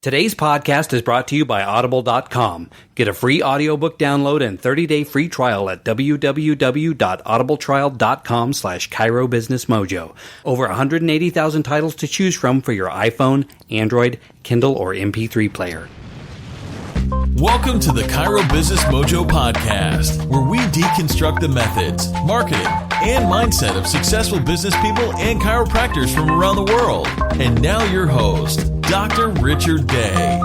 Today's podcast is brought to you by Audible.com. Get a free audiobook download and 30-day free trial at www.audibletrial.com/ChiroBusinessMojo. Over 180,000 titles to choose from for your iPhone, Android, Kindle, or MP3 player. Welcome to the Chiro Business Mojo podcast, where we deconstruct the methods, marketing, and mindset of successful business people and chiropractors from around the world. And now your host, Dr. Richard Day.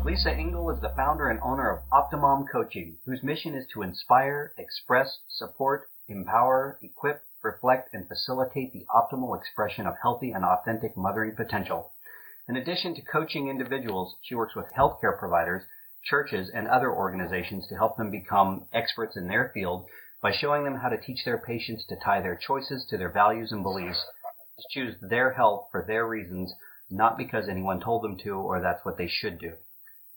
Lisa Engle is the founder and owner of OptiMOM Coaching, whose mission is to inspire, express, support, empower, equip, reflect, and facilitate the optimal expression of healthy and authentic mothering potential. In addition to coaching individuals, she works with healthcare providers, churches, and other organizations to help them become experts in their field by showing them how to teach their patients to tie their choices to their values and beliefs, to choose their health for their reasons, not because anyone told them to or that's what they should do.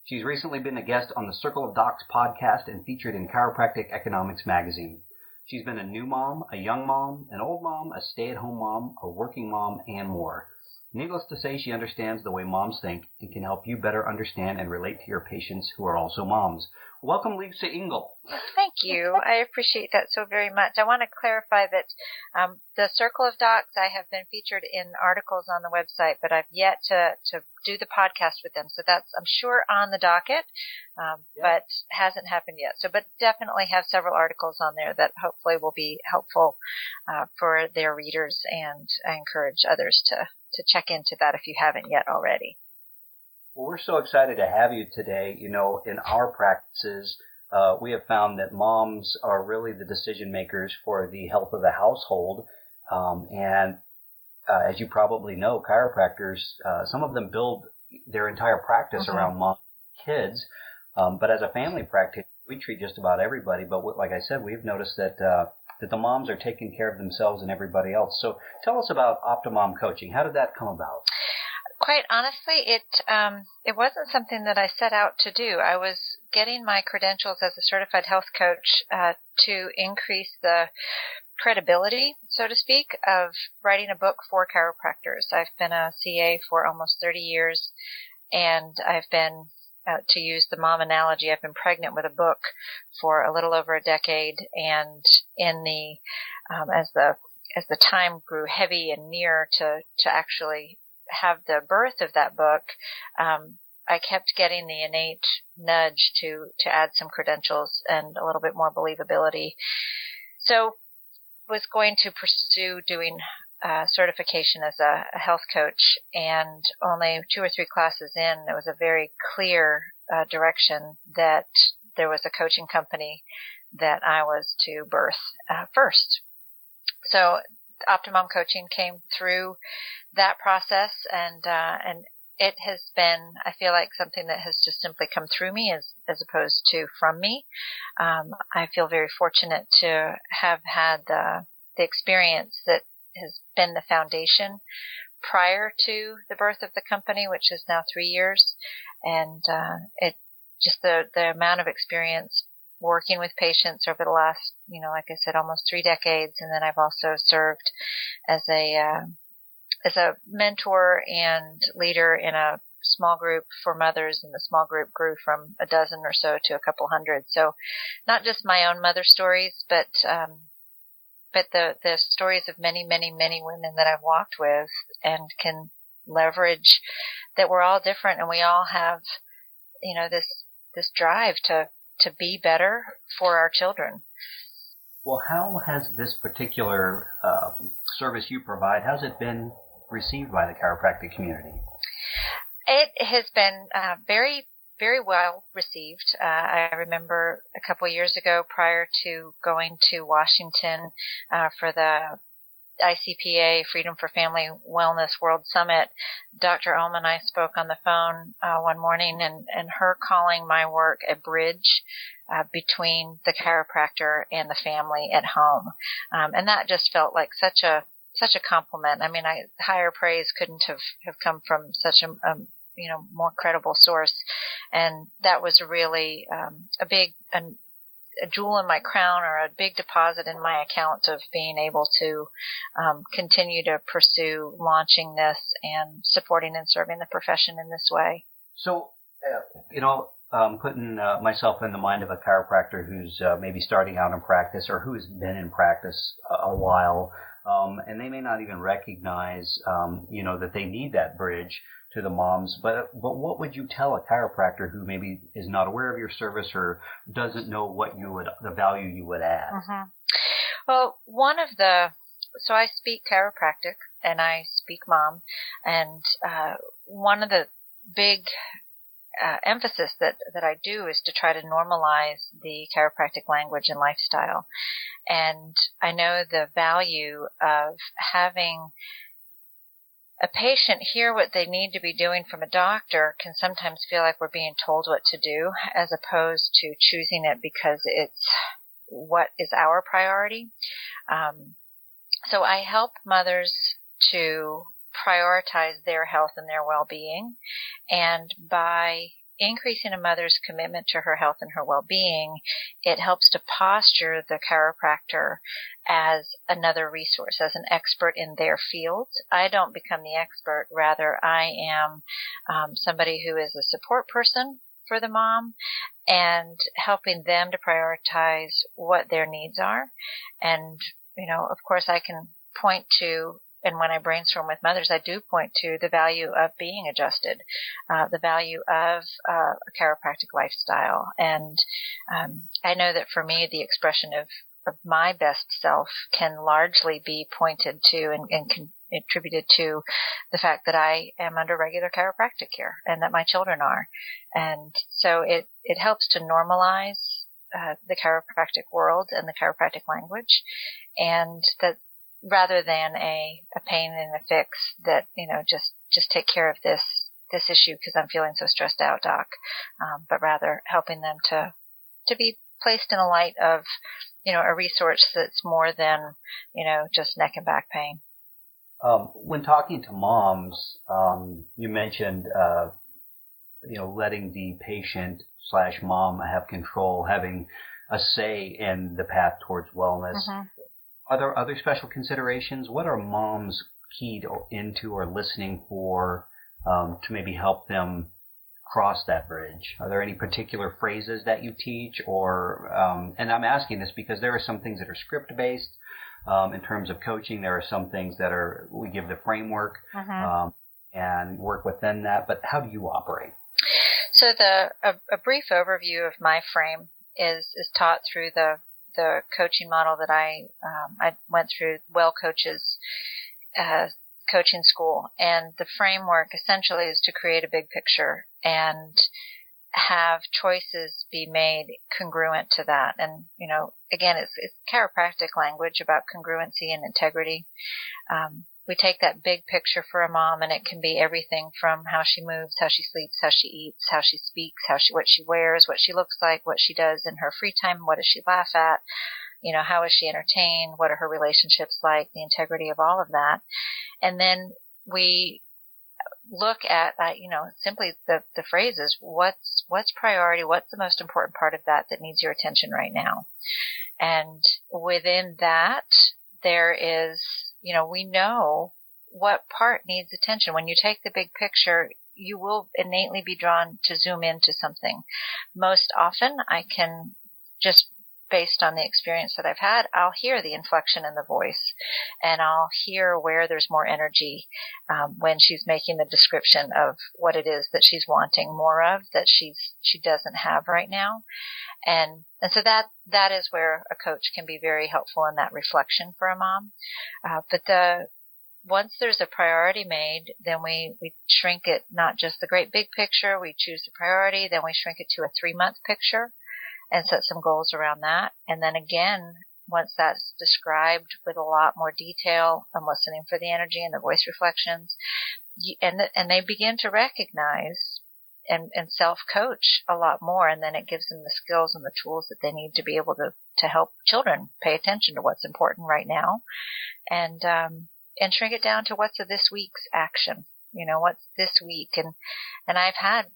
She's recently been a guest on the Circle of Docs podcast and featured in Chiropractic Economics magazine. She's been a new mom, a young mom, an old mom, a stay-at-home mom, a working mom, and more. Needless to say, she understands the way moms think and can help you better understand and relate to your patients who are also moms. Welcome, Lisa Engle. Thank you. I appreciate that so very much. I want to clarify that the Circle of Docs, I have been featured in articles on the website, but I've yet to do the podcast with them. So that's, I'm sure, on the docket, but hasn't happened yet. So, but definitely have several articles on there that hopefully will be helpful for their readers, and I encourage others to check into that if you haven't yet already. Well, we're so excited to have you today. You know, in our practices, we have found that moms are really the decision makers for the health of the household. As you probably know, chiropractors, some of them build their entire practice around mom and kids. But as a family practice, we treat just about everybody. But like I said, we've noticed that the moms are taking care of themselves and everybody else. So tell us about OptiMOM Coaching. How did that come about? Quite honestly, it wasn't something that I set out to do. I was getting my credentials as a certified health coach to increase the credibility, so to speak, of writing a book for chiropractors. I've been a CA for almost 30 years, and I've been, to use the mom analogy, I've been pregnant with a book for a little over a decade, and in the as the time grew heavy and near to actually have the birth of that book, I kept getting the innate nudge to add some credentials and a little bit more believability. So was going to pursue doing certification as a health coach, and only 2 or 3 classes in, it was a very clear direction that there was a coaching company that I was to birth first. So OptiMOM Coaching came through that process, and it has been, I feel like, something that has just simply come through me as opposed to from me. I feel very fortunate to have had the experience that has been the foundation prior to the birth of the company, which is now 3 years, and it just the amount of experience working with patients over the last, like I said, almost 3 decades. And then I've also served as a mentor and leader in a small group for mothers, and the small group grew from a dozen or so to a couple hundred. So not just my own mother stories, but the stories of many, many, many women that I've walked with, and can leverage that we're all different, and we all have, this drive to be better for our children. Well, how has this particular service you provide, how's it been received by the chiropractic community? It has been very, very well received. I remember a couple of years ago, prior to going to Washington for the ICPA Freedom for Family Wellness World Summit, Dr. Ohm and I spoke on the phone one morning, and her calling my work a bridge between the chiropractor and the family at home. And that just felt like such a compliment. I mean, higher praise couldn't have come from such a more credible source. And that was really a big a jewel in my crown or a big deposit in my account of being able to continue to pursue launching this and supporting and serving the profession in this way. So, putting myself in the mind of a chiropractor who's maybe starting out in practice or who's been in practice a while, and they may not even recognize, that they need that bridge to the moms. But what would you tell a chiropractor who maybe is not aware of your service or doesn't know the value you would add? Mm-hmm. Well, so I speak chiropractic and I speak mom, and one of the big emphasis that I do is to try to normalize the chiropractic language and lifestyle. And I know the value of having a patient hear what they need to be doing from a doctor can sometimes feel like we're being told what to do as opposed to choosing it because it's what is our priority. So I help mothers to prioritize their health and their well-being, and by increasing a mother's commitment to her health and her well-being, it helps to posture the chiropractor as another resource, as an expert in their field. I don't become the expert. Rather, I am somebody who is a support person for the mom and helping them to prioritize what their needs are. And, of course, I can point to, and when I brainstorm with mothers, I do point to the value of being adjusted, the value of a chiropractic lifestyle. And I know that for me, the expression of my best self can largely be pointed to and attributed to the fact that I am under regular chiropractic care and that my children are. And so it helps to normalize the chiropractic world and the chiropractic language, and that rather than a pain and a fix that, just take care of this issue because I'm feeling so stressed out, doc, but rather helping them to be placed in a light of, a resource that's more than, just neck and back pain. When talking to moms, you mentioned, letting the patient / mom have control, having a say in the path towards wellness. Mm-hmm. Are there other special considerations? What are moms keyed into or listening for to maybe help them cross that bridge? Are there any particular phrases that you teach? Or and I'm asking this because there are some things that are script-based in terms of coaching. There are some things that we give the framework and work within that. But how do you operate? So a brief overview of my frame is taught through the coaching model that I went through Well Coaches coaching school. And the framework essentially is to create a big picture and have choices be made congruent to that. And, again, it's chiropractic language about congruency and integrity. We take that big picture for a mom, and it can be everything from how she moves, how she sleeps, how she eats, how she speaks, what she wears, what she looks like, what she does in her free time, what does she laugh at, how is she entertained, what are her relationships like, the integrity of all of that. And then we look at, simply the phrases, what's priority, what's the most important part of that needs your attention right now. And within that, there is, we know what part needs attention. When you take the big picture, you will innately be drawn to zoom into something. Most often, I can just, based on the experience that I've had, I'll hear the inflection in the voice, and I'll hear where there's more energy when she's making the description of what it is that she's wanting more of that she doesn't have right now. And so that is where a coach can be very helpful in that reflection for a mom. But once there's a priority made, then we shrink it, not just the great big picture. We choose the priority, then we shrink it to a 3-month picture and set some goals around that. And then again, once that's described with a lot more detail, I'm listening for the energy and the voice reflections, and they begin to recognize and self-coach a lot more, and then it gives them the skills and the tools that they need to be able to help children pay attention to what's important right now, and shrink it down to what's this week's action. What's this week, and I've had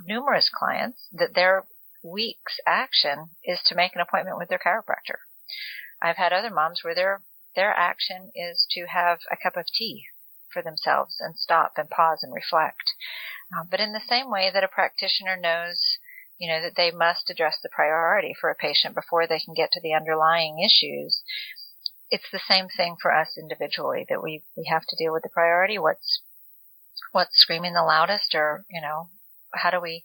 numerous clients that their week's action is to make an appointment with their chiropractor. I've had other moms where their action is to have a cup of tea for themselves and stop and pause and reflect. But in the same way that a practitioner knows, that they must address the priority for a patient before they can get to the underlying issues, it's the same thing for us individually, that we have to deal with the priority. What's screaming the loudest, or, how do we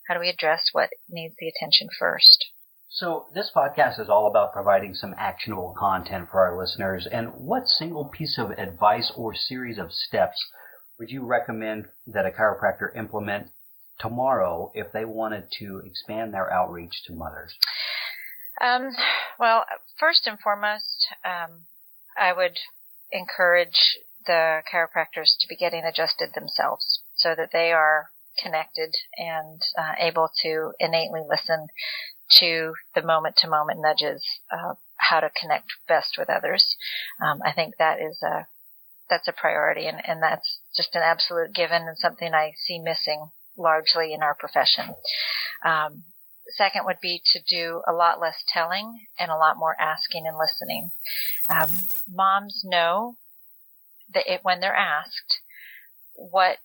address what needs the attention first? So this podcast is all about providing some actionable content for our listeners. And what single piece of advice or series of steps would you recommend that a chiropractor implement tomorrow if they wanted to expand their outreach to mothers? Well, first and foremost, I would encourage the chiropractors to be getting adjusted themselves so that they are connected and able to innately listen to the moment-to-moment nudges of how to connect best with others. I think that's a priority, and that's just an absolute given and something I see missing largely in our profession. Second would be to do a lot less telling and a lot more asking and listening. Moms know that when they're asked what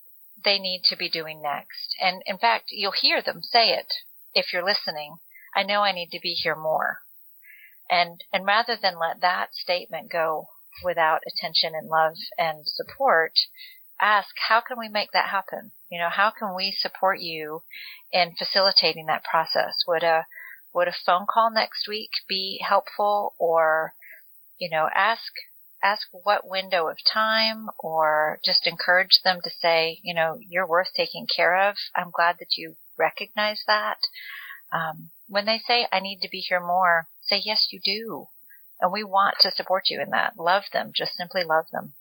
they need to be doing next. And in fact, you'll hear them say it if you're listening. I know I need to be here more. And rather than let that statement go without attention and love and support, ask, how can we make that happen? How can we support you in facilitating that process? Would a phone call next week be helpful? Or, ask what window of time, or just encourage them to say, you're worth taking care of. I'm glad that you recognize that. When they say, I need to be here more, say, yes, you do. And we want to support you in that. Love them. Just simply love them.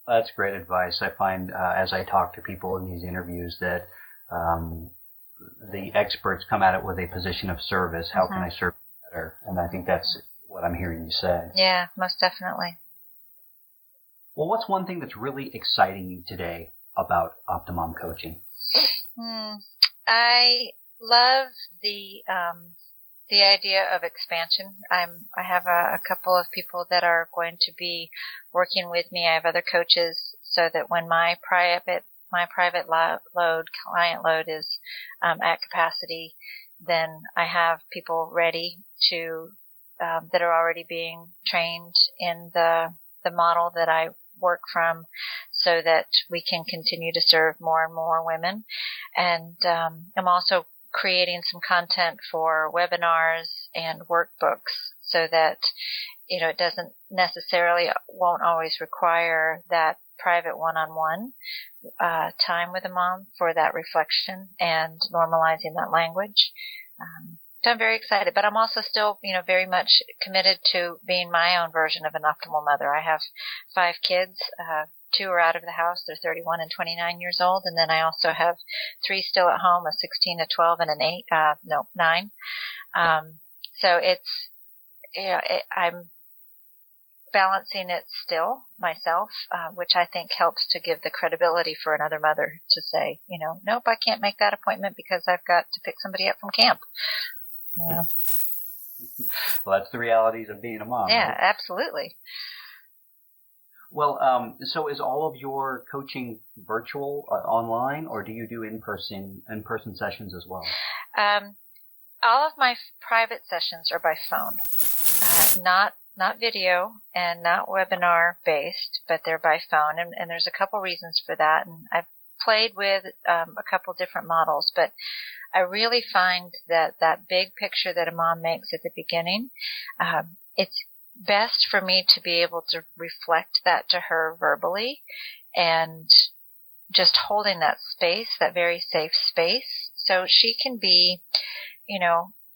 That's great advice. I find as I talk to people in these interviews that the experts come at it with a position of service. How can I serve better? And I think that's what I'm hearing you say. Yeah, most definitely. Well, what's one thing that's really exciting you today about OptiMOM Coaching? I love the idea of expansion. I have a couple of people that are going to be working with me. I have other coaches, so that when my private client load is at capacity, then I have people ready to that are already being trained in the model that I work from, so that we can continue to serve more and more women. And I'm also creating some content for webinars and workbooks, so that it won't always require that private one-on-one time with a mom for that reflection and normalizing that language. So I'm very excited, but I'm also still, very much committed to being my own version of an optimal mother. I have 5 kids. 2 are out of the house. They're 31 and 29 years old. And then I also have 3 still at home, a 16, a 12, and an 9. So it's, I'm balancing it still myself, which I think helps to give the credibility for another mother to say, nope, I can't make that appointment because I've got to pick somebody up from camp. Yeah. Well, that's the realities of being a mom. Yeah, right? Absolutely. Well, so is all of your coaching virtual, online, or do you do in-person sessions as well? All of my private sessions are by phone, not video and not webinar based, but they're by phone. And there's a couple reasons for that. And I've played with a couple different models, but I really find that big picture that a mom makes at the beginning, it's best for me to be able to reflect that to her verbally, and just holding that space, that very safe space, so she can be,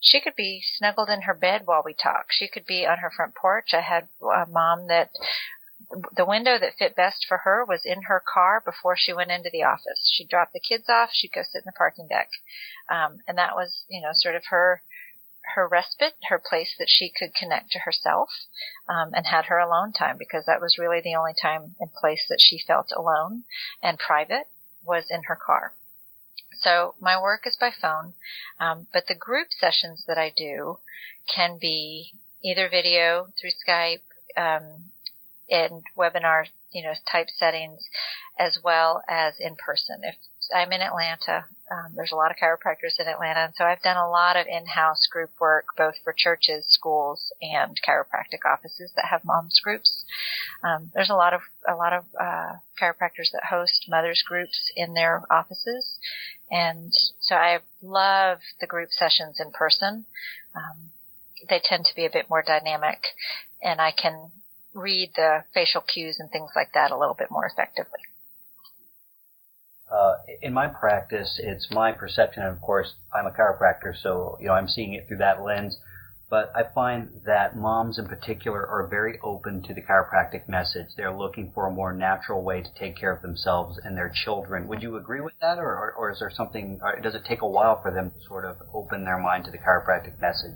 she could be snuggled in her bed while we talk. She could be on her front porch. I had a mom that the window that fit best for her was in her car before she went into the office. She'd drop the kids off. She'd go sit in the parking deck. And that was, sort of her respite, her place that she could connect to herself, and had her alone time, because that was really the only time and place that she felt alone and private was in her car. So my work is by phone, but the group sessions that I do can be either video through Skype, and webinar, type settings, as well as in person. If I'm in Atlanta, there's a lot of chiropractors in Atlanta, and so I've done a lot of in-house group work, both for churches, schools, and chiropractic offices that have moms groups. There's a lot of chiropractors that host mothers groups in their offices, and so I love the group sessions in person. They tend to be a bit more dynamic, and I can read the facial cues and things like that a little bit more effectively. In my practice, it's my perception, and of course, I'm a chiropractor, so, I'm seeing it through that lens, but I find that moms in particular are very open to the chiropractic message. They're looking for a more natural way to take care of themselves and their children. Would you agree with that, or is there something, or does it take a while for them to sort of open their mind to the chiropractic message?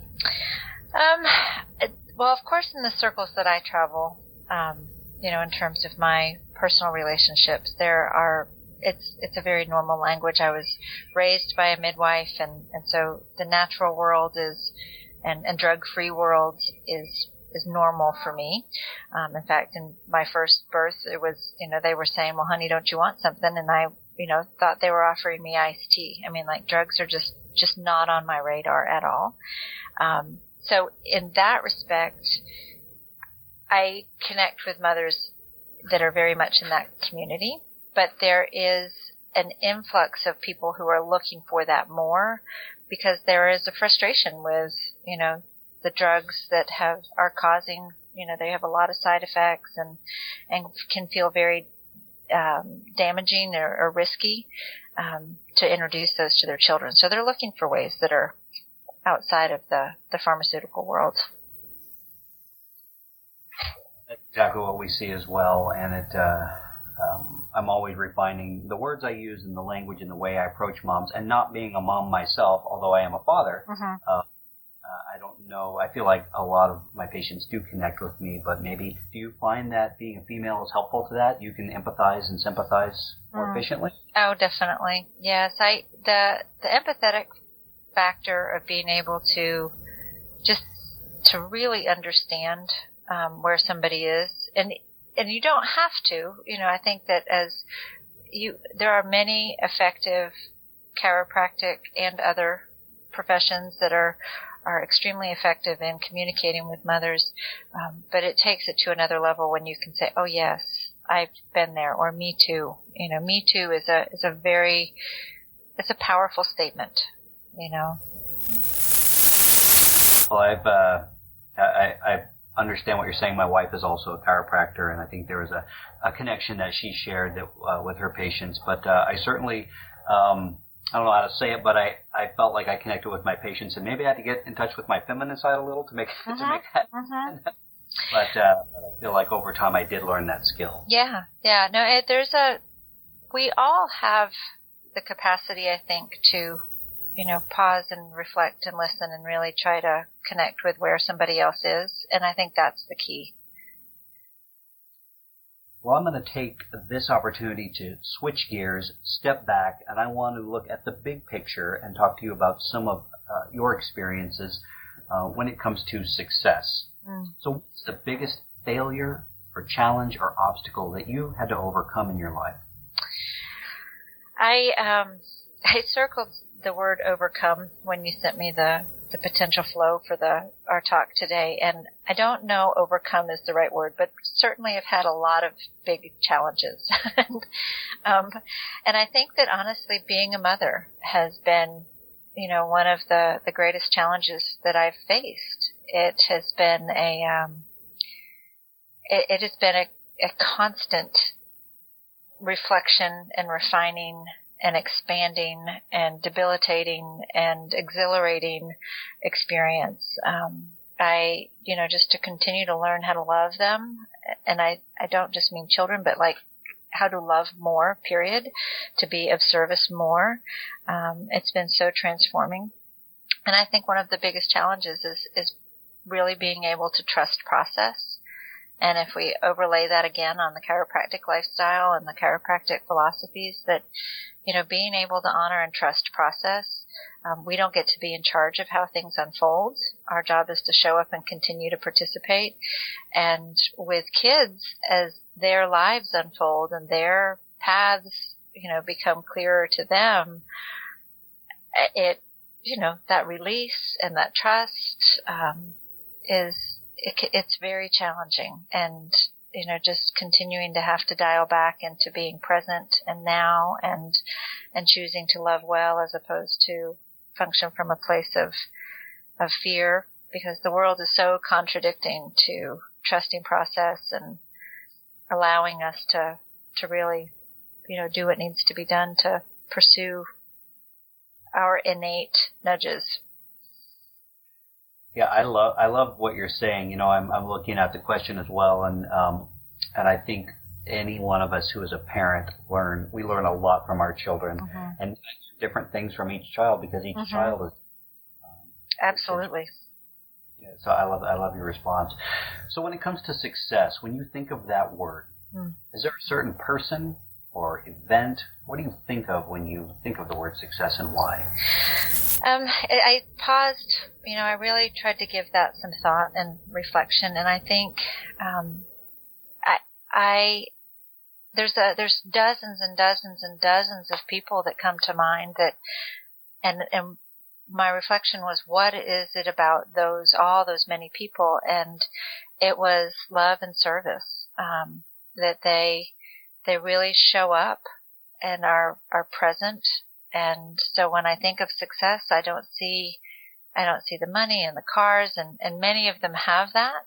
Well, of course, in the circles that I travel, in terms of my personal relationships, it's a very normal language. I was raised by a midwife, and so the natural world and drug-free world is normal for me. In fact, in my first birth, it was, they were saying, well, honey, don't you want something? And I, thought they were offering me iced tea. I mean, like, drugs are just not on my radar at all. So in that respect, I connect with mothers that are very much in that community, but there is an influx of people who are looking for that more, because there is a frustration with, the drugs that are causing, they have a lot of side effects and can feel very damaging or risky to introduce those to their children. So they're looking for ways that are outside of the pharmaceutical world. That's exactly what we see as well, and I'm always refining the words I use and the language and the way I approach moms, and not being a mom myself, although I am a father. Mm-hmm. I don't know. I feel like a lot of my patients do connect with me, but maybe do you find that being a female is helpful to that? You can empathize and sympathize more efficiently? Oh, definitely. Yes. The empathetic factor of being able to really understand where somebody is, and you don't have to. I think that there are many effective chiropractic and other professions that are extremely effective in communicating with mothers, but it takes it to another level when you can say, "Oh yes, I've been there," or "Me too." "Me too" is a powerful statement. Well, I understand what you're saying. My wife is also a chiropractor, and I think there was a connection that she shared with her patients. But I certainly, I don't know how to say it, but I felt like I connected with my patients, and maybe I had to get in touch with my feminine side a little to make that. But I feel like over time I did learn that skill. Yeah. No, we all have the capacity, I think, to pause and reflect and listen and really try to connect with where somebody else is. And I think that's the key. Well, I'm going to take this opportunity to switch gears, step back, and I want to look at the big picture and talk to you about some of your experiences when it comes to success. So what's the biggest failure or challenge or obstacle that you had to overcome in your life? I circled the word overcome when you sent me the potential flow for our talk today, and I don't know overcome is the right word, but certainly I've had a lot of big challenges. And I think that honestly being a mother has been, one of the greatest challenges that I've faced. It has been a constant reflection and refining and expanding and debilitating and exhilarating experience. Just to continue to learn how to love them. And I don't just mean children, but like how to love more, period, to be of service more. It's been so transforming. And I think one of the biggest challenges is really being able to trust process And if we overlay that again on the chiropractic lifestyle and the chiropractic philosophies, that, being able to honor and trust process, we don't get to be in charge of how things unfold. Our job is to show up and continue to participate. And with kids, as their lives unfold and their paths, become clearer to them, that release and that trust, it's very challenging. And, just continuing to have to dial back into being present and now and choosing to love well as opposed to function from a place of fear, because the world is so contradicting to trusting process and allowing us to really, do what needs to be done to pursue our innate nudges. Yeah, I love what you're saying. I'm looking at the question as well, and I think any one of us who is a parent we learn a lot from our children, and different things from each child, because each child is absolutely. So I love your response. So when it comes to success, when you think of that word, is there a certain person or event? What do you think of when you think of the word success, and why? I paused. I really tried to give that some thought and reflection, and I think there's dozens and dozens and dozens of people that come to mind that, and my reflection was, what is it about all those many people? And it was love and service, that they really show up and are present. And so when I think of success, I don't see the money and the cars, and many of them have that.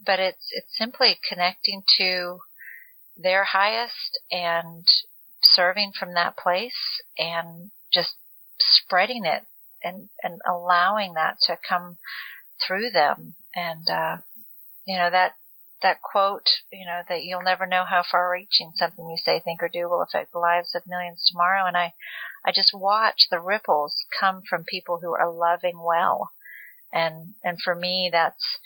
But it's simply connecting to their highest and serving from that place and just spreading it and allowing that to come through them. And, that quote, that you'll never know how far reaching something you say, think, or do will affect the lives of millions tomorrow. And I just watch the ripples come from people who are loving well. And for me, that's,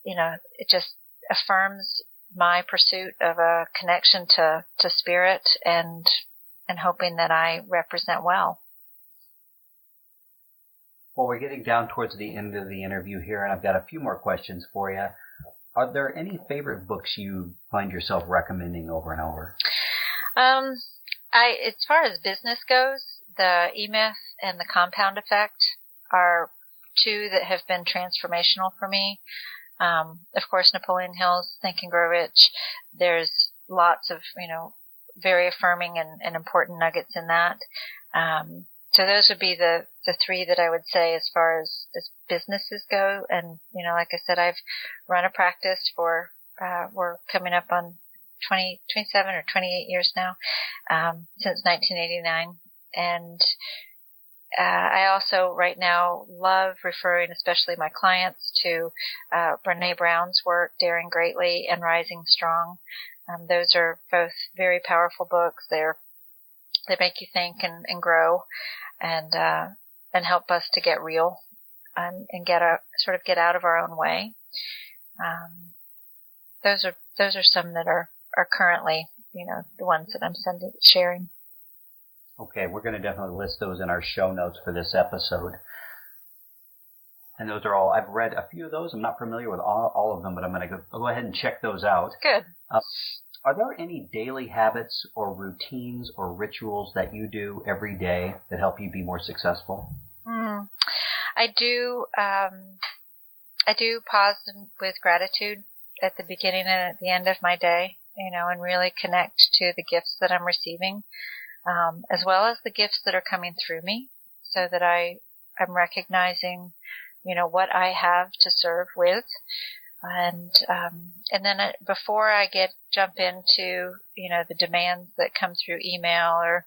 it just affirms my pursuit of a connection to spirit and hoping that I represent well. Well, we're getting down towards the end of the interview here, and I've got a few more questions for you. Are there any favorite books you find yourself recommending over and over? As far as business goes, the E-Myth and the Compound Effect are two that have been transformational for me. Of course, Napoleon Hill's Think and Grow Rich. There's lots of, very affirming and important nuggets in that. So those would be the three that I would say as far as businesses go. And, like I said, I've run a practice for, we're coming up on 27 or 28 years now, since 1989. And, I also right now love referring, especially my clients, to, Brene Brown's work, Daring Greatly and Rising Strong. Those are both very powerful books. They make you think and grow and help us to get real and get out of our own way. Those are some that are currently, the ones that I'm sharing. Okay, we're going to definitely list those in our show notes for this episode. And those are all, I've read a few of those. I'm not familiar with all of them, but I'm going to go ahead and check those out. Good. Are there any daily habits or routines or rituals that you do every day that help you be more successful? I do pause with gratitude at the beginning and at the end of my day, and really connect to the gifts that I'm receiving, as well as the gifts that are coming through me, so that I'm recognizing, what I have to serve with. And then before I jump into, the demands that come through email or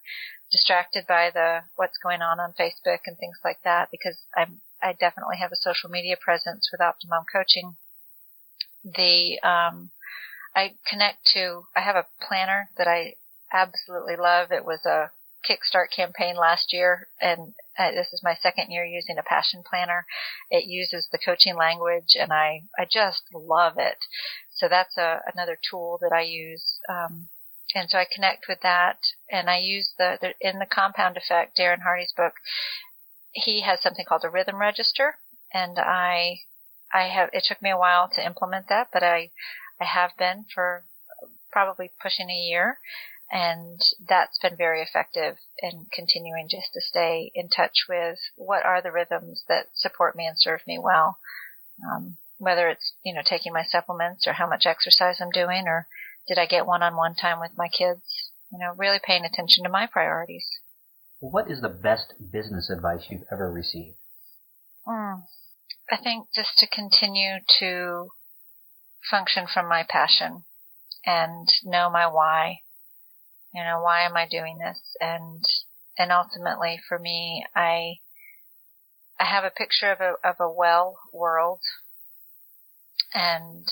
distracted by what's going on Facebook and things like that, because I definitely have a social media presence with OptiMOM Coaching. I have a planner that I absolutely love. It was a Kickstart campaign last year, and this is my second year using a passion planner. It uses the coaching language, and I just love it. So that's another tool that I use. And so I connect with that, and I use in the Compound Effect, Darren Hardy's book, he has something called a rhythm register, and it took me a while to implement that, but I have been for probably pushing a year, and that's been very effective in continuing just to stay in touch with what are the rhythms that support me and serve me well. Whether it's, taking my supplements or how much exercise I'm doing, or did I get one-on-one time with my kids, really paying attention to my priorities. What is the best business advice you've ever received? I think just to continue to function from my passion and know my why. Why am I doing this? And ultimately for me, I have a picture of a well world, and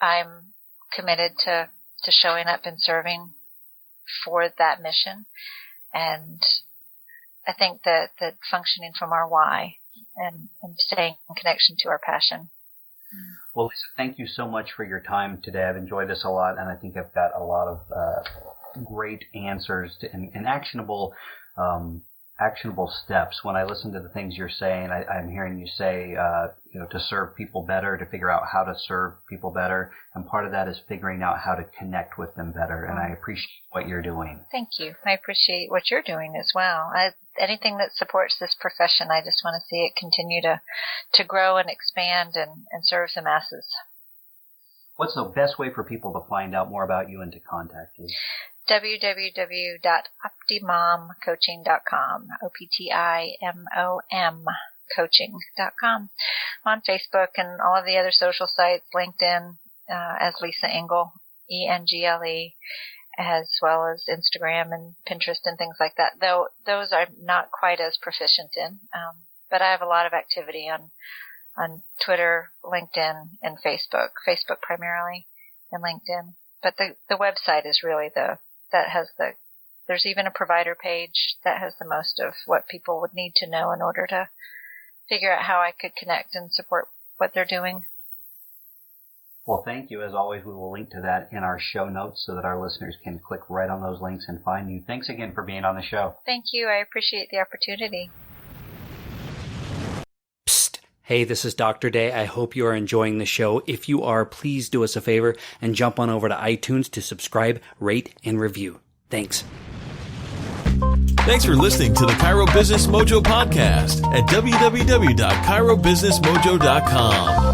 I'm committed to showing up and serving for that mission. And I think that functioning from our why and staying in connection to our passion. Well, Lisa, thank you so much for your time today. I've enjoyed this a lot, and I think I've got a lot of great answers and actionable steps. When I listen to the things you're saying, I'm hearing you say, to serve people better, to figure out how to serve people better. And part of that is figuring out how to connect with them better. And I appreciate what you're doing. Thank you. I appreciate what you're doing as well. Anything that supports this profession, I just want to see it continue to grow and expand and serve the masses. What's the best way for people to find out more about you and to contact you? www.OptiMOMcoaching.com, OptiMOM coaching.com. I'm on Facebook and all of the other social sites, LinkedIn as Lisa Engle, Engle, as well as Instagram and Pinterest and things like that, though those I'm not quite as proficient in. But I have a lot of activity on Twitter, LinkedIn, and Facebook. Facebook primarily, and LinkedIn. But the website is really there's even a provider page that has the most of what people would need to know in order to figure out how I could connect and support what they're doing. Well, thank you. As always, we will link to that in our show notes so that our listeners can click right on those links and find you. Thanks again for being on the show. Thank you. I appreciate the opportunity. Psst. Hey, this is Dr. Day. I hope you are enjoying the show. If you are, please do us a favor and jump on over to iTunes to subscribe, rate, and review. Thanks. Thanks for listening to the Chiro Business Mojo podcast at www.chirobusinessmojo.com.